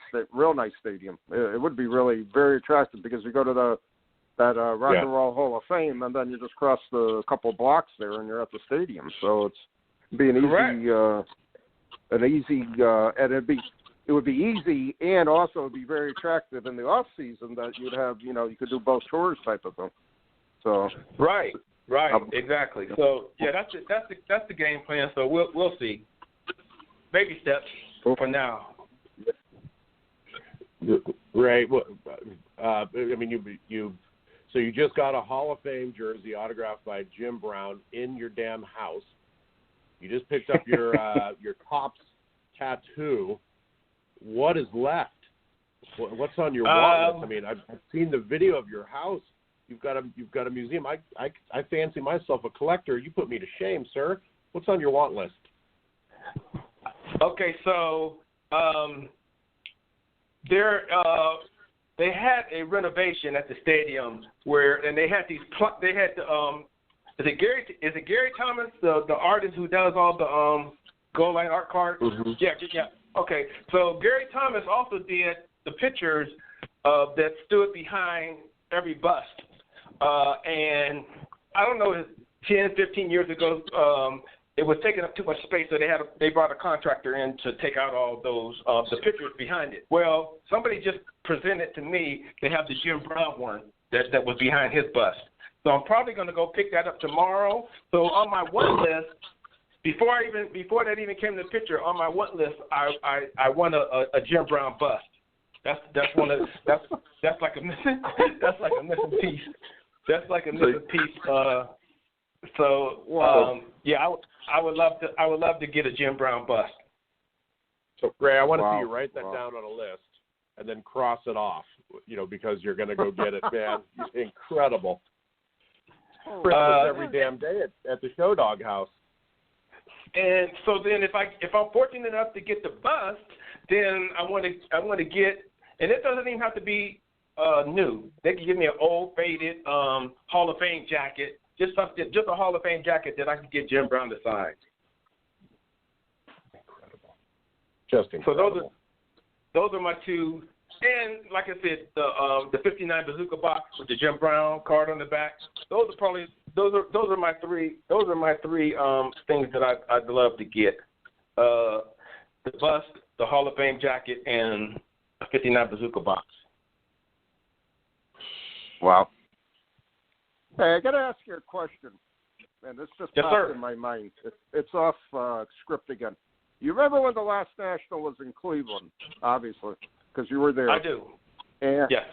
stadium. It would be really very attractive because you go to that Rock and Roll Hall of Fame, and then you just cross the couple blocks there, and you're at the stadium. So it's be an easy, and it would be easy, and also it would be very attractive in the off season that you'd have, you could do both tours type of thing. So right, exactly. So that's the game plan. So we'll see. Baby steps for now. Right. Well, I mean, so you just got a Hall of Fame jersey autographed by Jim Brown in your damn house. You just picked up your Topps tattoo. What is left? What's on your wallet? I mean, I've seen the video of your house. You've got a museum. I fancy myself a collector. You put me to shame, sir. What's on your want list? Okay, so they had a renovation at the stadium and they had is it Gary Thomas, the artist who does all the goal line art cards? Mm-hmm. Yeah. Okay, so Gary Thomas also did the pictures that stood behind every bust. And I don't know, 10, 15 years ago, it was taking up too much space, so they brought a contractor in to take out all those the pictures behind it. Well, somebody just presented to me they have the Jim Brown one that was behind his bust. So I'm probably going to go pick that up tomorrow. So on my want list, before that even came to the picture, on my want list, I want a Jim Brown bust. That's like a missing piece. That's like a missing piece. I would love to get a Jim Brown bust. So Ray, I want to see you write that down on a list and then cross it off. Because you're going to go get it, man. Incredible. Christmas every damn day at the Show Dog House. And so then if I'm fortunate enough to get the bust, then I want to get, and it doesn't even have to be new. They can give me an old faded Hall of Fame jacket, just a Hall of Fame jacket that I can get Jim Brown to sign. Incredible. Just incredible. So those are my two. And like I said, the 59 Bazooka box with the Jim Brown card on the back. Those are my three things that I'd love to get. The bust, the Hall of Fame jacket, and a 59 Bazooka box. Wow. Hey, I got to ask you a question, and this just popped in my mind. It's off script again. You remember when the last National was in Cleveland, obviously, because you were there. I do. And, yes.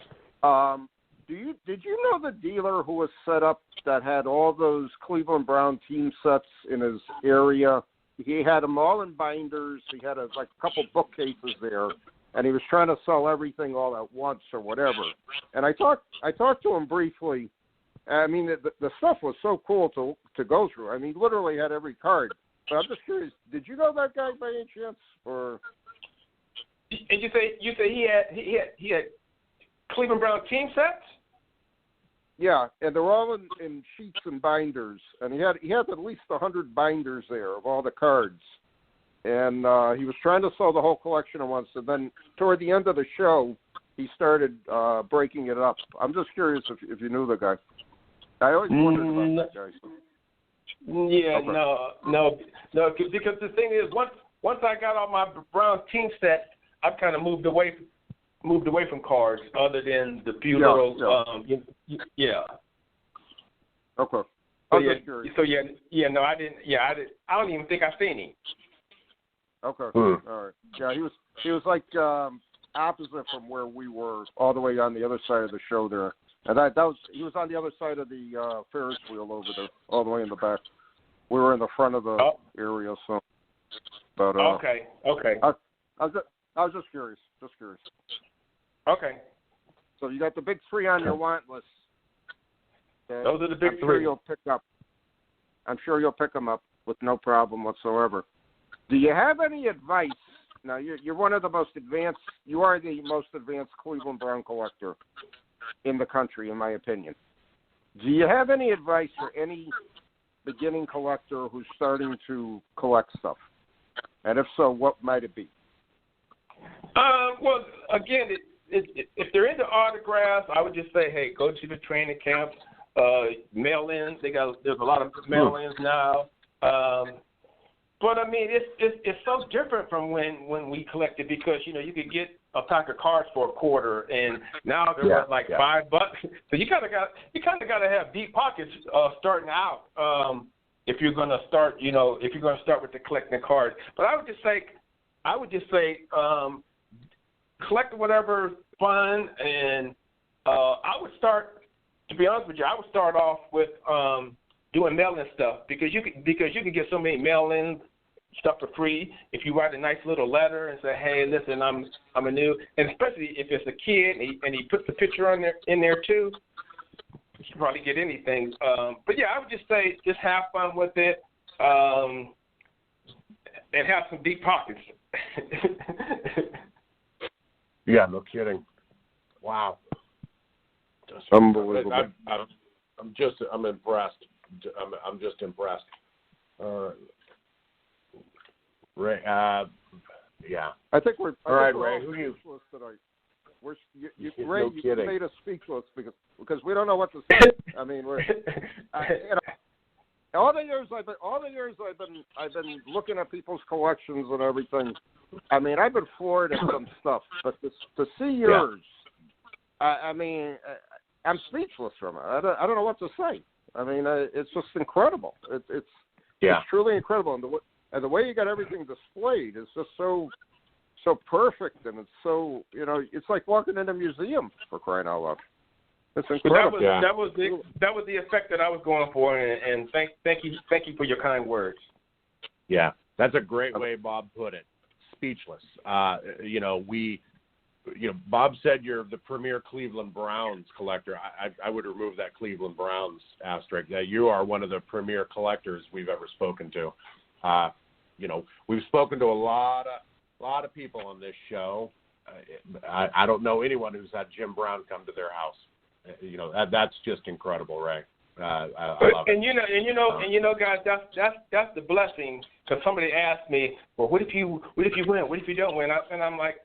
Did you know the dealer who was set up that had all those Cleveland Brown team sets in his area? He had them all in binders. He had a couple bookcases there, and he was trying to sell everything all at once or whatever. And I talked to him briefly. I mean, the stuff was so cool to go through. I mean, literally had every card. But I'm just curious, did you know that guy by any chance? Or and you say he had Cleveland Brown team sets? Yeah, and they're all in sheets and binders, and he had at least 100 binders there of all the cards, and he was trying to sell the whole collection at once. And then toward the end of the show, he started breaking it up. I'm just curious if you knew the guy. I always wondered about that guy. Yeah, okay. no, because the thing is, once I got all my Brown team set, I've kind of moved away from cards, other than the few little. Yeah. Okay. I didn't. I don't even think I've seen him. Okay. All right. Yeah, he was like opposite from where we were, all the way on the other side of the show there, and he was on the other side of the Ferris wheel over there, all the way in the back. We were in the front of the area, so. But okay. I was just curious. Okay. So you got the big three on your want list. Those are the big I'm three. I'm sure you'll pick them up with no problem whatsoever. Do you have any advice? Now, you're one of the most advanced. You are the most advanced Cleveland Brown collector in the country, in my opinion. Do you have any advice for any beginning collector who's starting to collect stuff? And if so, what might it be? Well, again, if they're into autographs, I would just say, hey, go to the training camp, mail-ins. There's a lot of mail-ins now. But I mean, it's so different from when we collected, because you could get a pack of cards for $0.25, and now they're worth like $5. So you kind of got to have deep pockets starting out if you're going to start, if you're going to start with the collecting cards. But I would just say, collect whatever fun, and I would start. To be honest with you, I would start off with doing mail-in stuff, because you can get so many mail-in stuff for free if you write a nice little letter and say, hey, listen, I'm a new, and especially if it's a kid and he puts the picture in there too, you can probably get anything. But yeah, I would just say just have fun with it, and have some deep pockets. Yeah, no kidding. Wow. Unbelievable. I'm impressed. I'm just impressed. Ray, yeah. I think we're all right, Ray. Who do you? Ray, no you made us speechless because we don't know what to say. I mean, we're all the years I've been looking at people's collections and everything. I mean, I've been floored at some stuff, but to see yours, I mean, I'm speechless from it. I don't know what to say. I mean, it's just incredible. It's truly incredible, and the way you got everything displayed is just so perfect, and it's so it's like walking in a museum, for crying out loud. It's incredible. That was the effect that I was going for, and thank you for your kind words. Yeah, that's a great way Bob put it. Speechless. Bob said you're the premier Cleveland Browns collector. I would remove that Cleveland Browns asterisk. You are one of the premier collectors we've ever spoken to. We've spoken to a lot of people on this show. I don't know anyone who's had Jim Brown come to their house. That's just incredible, Ray. I love it. Guys, that's the blessing. Because somebody asked me, well, what if you win? What if you don't win? And I'm like,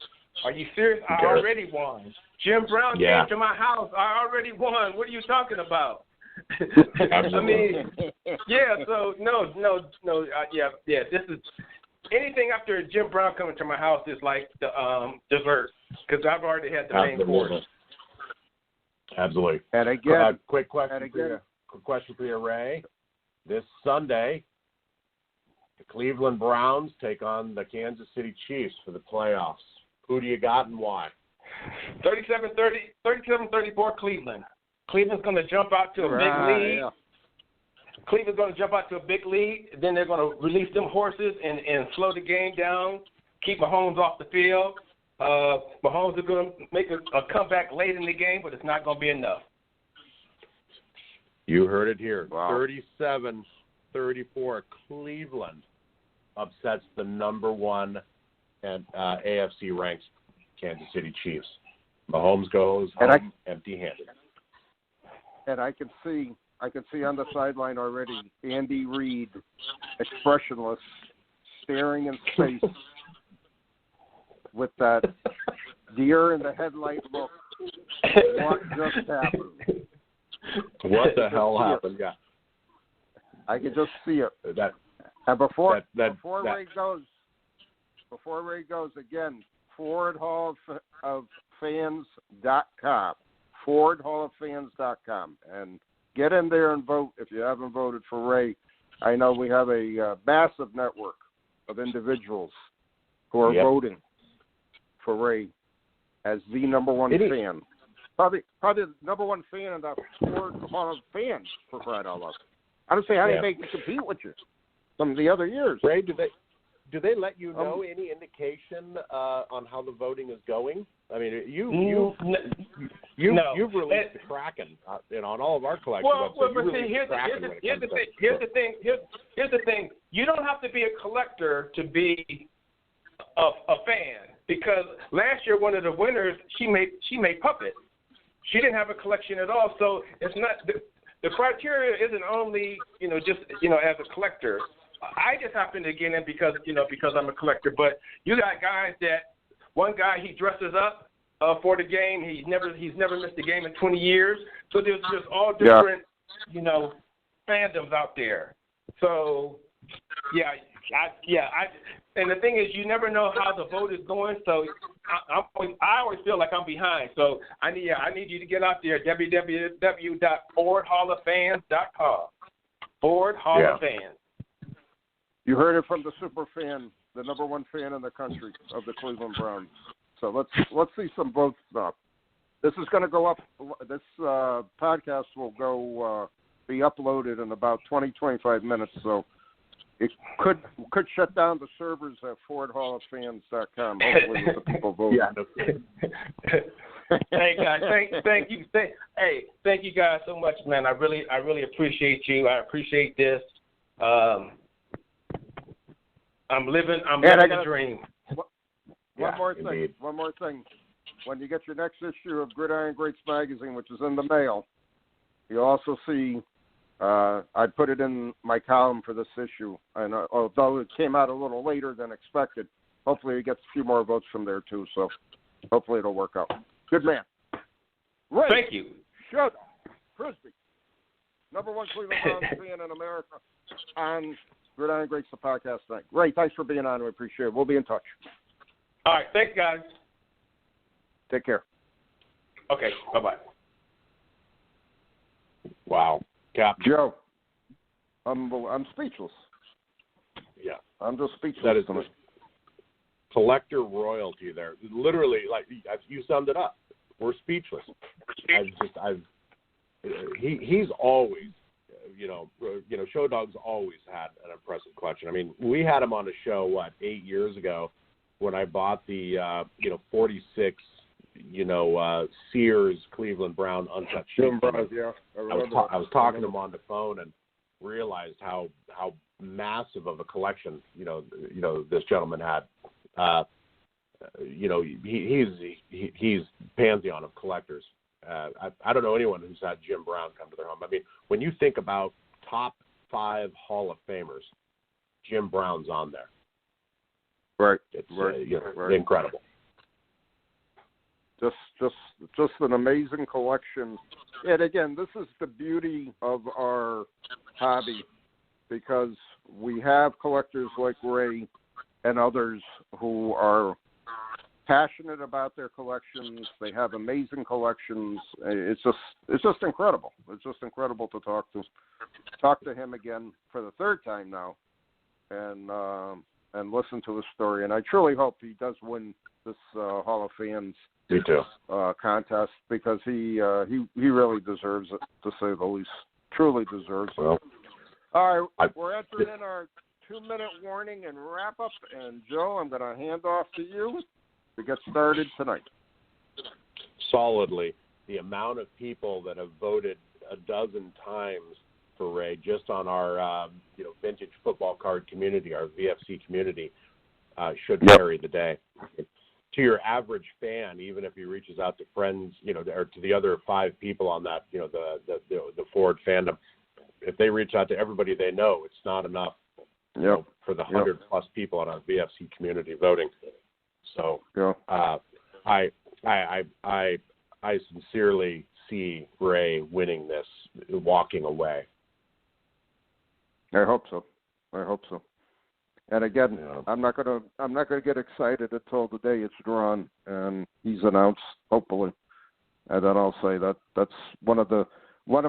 are you serious? I already won. Jim Brown came to my house. I already won. What are you talking about? I mean, so no. This is anything after Jim Brown coming to my house is like the dessert, because I've already had the main course. Absolutely. And again, quick question for you, Ray. This Sunday, the Cleveland Browns take on the Kansas City Chiefs for the playoffs. Who do you got and why? 37-34 Cleveland. Cleveland's going to jump out to a big lead. Yeah. Cleveland's going to jump out to a big lead. Then they're going to release them horses and slow the game down, keep Mahomes off the field. Mahomes is going to make a comeback late in the game, but it's not going to be enough. You heard it here. Wow. 37-34 Cleveland upsets the number one and AFC ranks Kansas City Chiefs. Mahomes goes home empty-handed. And I can see on the sideline already Andy Reid, expressionless, staring in space with that deer in the headlight look. What just happened? What the hell happened? Yeah. I can just see it. And before Ray goes again, FordHallOfFans.com. FordHallOfFans.com. And get in there and vote if you haven't voted for Ray. I know we have a massive network of individuals who are voting for Ray as the number one fan. Probably the number one fan in the Ford Hall of Fans, for crying out loud. I don't say how do you make me compete with you some of the other years. Ray, do they let you know any indication on how the voting is going? I mean, you've released the Kraken on all of our collections. But see, here's the thing. You don't have to be a collector to be a fan, because last year one of the winners she made puppets. She didn't have a collection at all, so it's not the criteria isn't only just as a collector. I just happen to get in because I'm a collector, but you got guys that One guy, he dresses up for the game. He's never missed a game in 20 years. So there's just all different, fandoms out there. So, and the thing is, you never know how the vote is going. So I always feel like I'm behind. So I need you to get out there, www.FordHallOfFans.com. Ford Hall of Fans. You heard it from the super fan, the number one fan in the country of the Cleveland Browns. So let's see some votes up. This is going to go up. This podcast will be uploaded in about 20-25 minutes. So it could shut down the servers at FordHallOfFans.com. Hopefully, with the people voting. Hey guys, thank you. Thank you guys so much, man. I really appreciate you. I appreciate this. I'm living the dream. One more thing. When you get your next issue of Gridiron Greats magazine, which is in the mail, you'll also see. I put it in my column for this issue, and although it came out a little later than expected, hopefully it gets a few more votes from there too. So hopefully it'll work out. Good man. Ray, thank you. Shut up. Frisbee, number one Cleveland Browns fan in America, on Gridiron Greats, the podcast tonight. Ray, thanks for being on. We appreciate it. We'll be in touch. All right. Thanks, guys. Take care. Okay. Bye-bye. Wow. Cap. Joe, I'm speechless. Yeah. I'm just speechless. That is collector royalty there. Literally, like you summed it up. We're speechless. He's always, Show Dog's always had an impressive collection. I mean, we had him on a show 8 years ago when I bought the 46 Sears Cleveland Brown untouched. Jim Brown, I was talking to him on the phone and realized how massive of a collection this gentleman had. He's pantheon of collectors. I don't know anyone who's had Jim Brown come to their home. I mean, when you think about top 5 Hall of Famers, Jim Brown's on there. Right. It's right. Incredible. Just an amazing collection. And again, this is the beauty of our hobby, because we have collectors like Ray and others who are passionate about their collections. They have amazing collections. It's just incredible. It's just incredible to talk to him again for the third time now, and listen to his story. And I truly hope he does win this Hall of Fans contest, because he really deserves it, to say the least. Truly deserves it. Well, all right, we're entering in our 2-minute warning and wrap up. And Joe, I'm going to hand off to you to get started tonight. Solidly, the amount of people that have voted a dozen times for Ray just on our vintage football card community, our VFC community, should carry the day. To your average fan, even if he reaches out to friends, or to the other 5 people on that, the Ford fandom, if they reach out to everybody they know, it's not enough for the 100+ people on our VFC community voting. So I sincerely see Ray winning this, walking away. I hope so. And again, I'm not gonna get excited until the day it's drawn and he's announced, hopefully, and then I'll say that's one of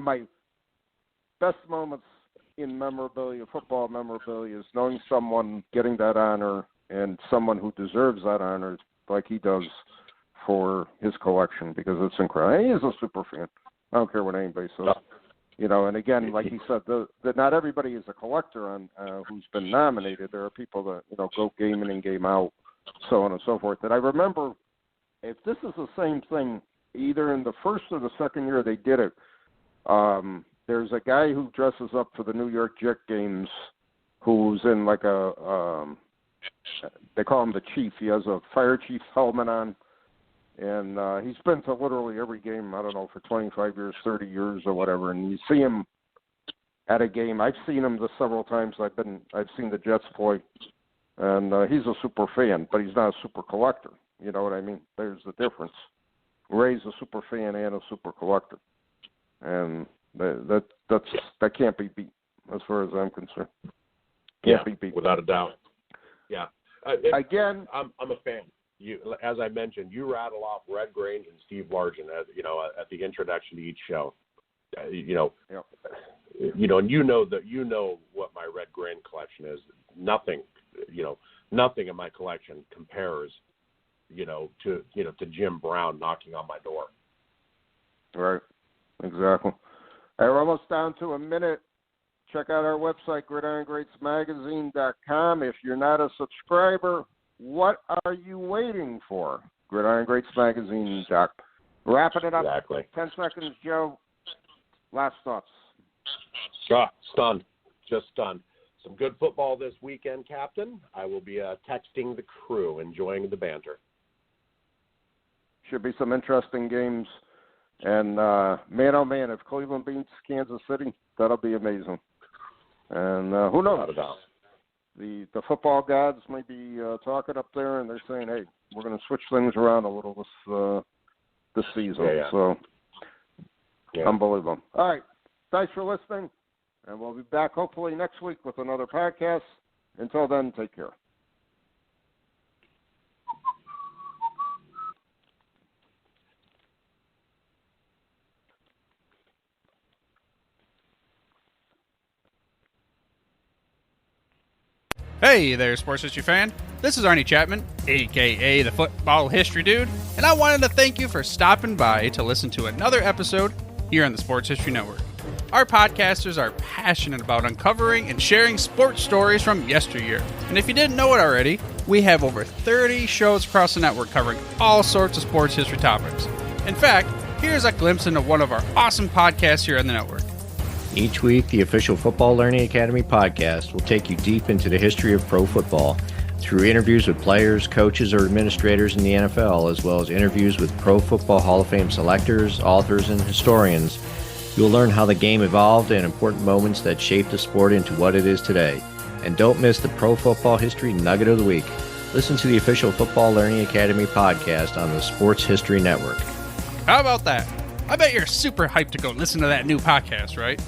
my best moments in memorabilia, football memorabilia, is knowing someone getting that honor, and someone who deserves that honor like he does for his collection, because it's incredible. He is a super fan. I don't care what anybody says. And again, like he said, that not everybody is a collector on who's been nominated. There are people that go game in and game out, so on and so forth. And I remember, if this is the same thing, either in the first or the second year they did it, there's a guy who dresses up for the New York Jet games, who's in like they call him the chief. He has a fire chief helmet on. And he's been to literally every game, I don't know, for 25 years, 30 years or whatever. And you see him at a game. I've seen him several times. I've seen the Jets play. And he's a super fan, but he's not a super collector. You know what I mean? There's the difference. Ray's a super fan and a super collector, and that can't be beat as far as I'm concerned. Can't be beat without a doubt. Yeah. Again, I'm a fan. You, as I mentioned, you rattle off Red Grange and Steve Largent at the introduction to each show. And you know what my Red Grange collection is. Nothing in my collection compares, to Jim Brown knocking on my door. Right. Exactly. Hey, we're almost down to a minute. Check out our website, GridironGreatsMagazine.com. If you're not a subscriber, what are you waiting for? GridironGreatsMagazine.com. Wrapping it up. Exactly. 10 seconds, Joe. Last thoughts. Stunned. Just stunned. Some good football this weekend, Captain. I will be texting the crew, enjoying the banter. Should be some interesting games. And, man, oh, man, if Cleveland beats Kansas City, that'll be amazing. And who knows? The football gods may be talking up there, and they're saying, hey, we're going to switch things around a little this season. Yeah. So, unbelievable. All right. Thanks for listening, and we'll be back hopefully next week with another podcast. Until then, take care. Hey there, sports history fan. This is Arnie Chapman, a.k.a. the Football History Dude, and I wanted to thank you for stopping by to listen to another episode here on the Sports History Network. Our podcasters are passionate about uncovering and sharing sports stories from yesteryear. And if you didn't know it already, we have over 30 shows across the network covering all sorts of sports history topics. In fact, here's a glimpse into one of our awesome podcasts here on the network. Each week, the official Football Learning Academy podcast will take you deep into the history of pro football through interviews with players, coaches, or administrators in the NFL, as well as interviews with Pro Football Hall of Fame selectors, authors, and historians. You'll learn how the game evolved and important moments that shaped the sport into what it is today. And don't miss the Pro Football History Nugget of the Week. Listen to the official Football Learning Academy podcast on the Sports History Network. How about that? I bet you're super hyped to go listen to that new podcast, right?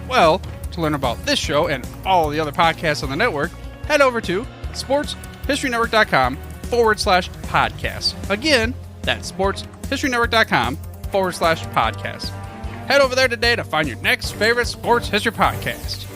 Well, to learn about this show and all the other podcasts on the network, head over to sportshistorynetwork.com/podcast. Again, that's sportshistorynetwork.com/podcast. Head over there today to find your next favorite sports history podcast.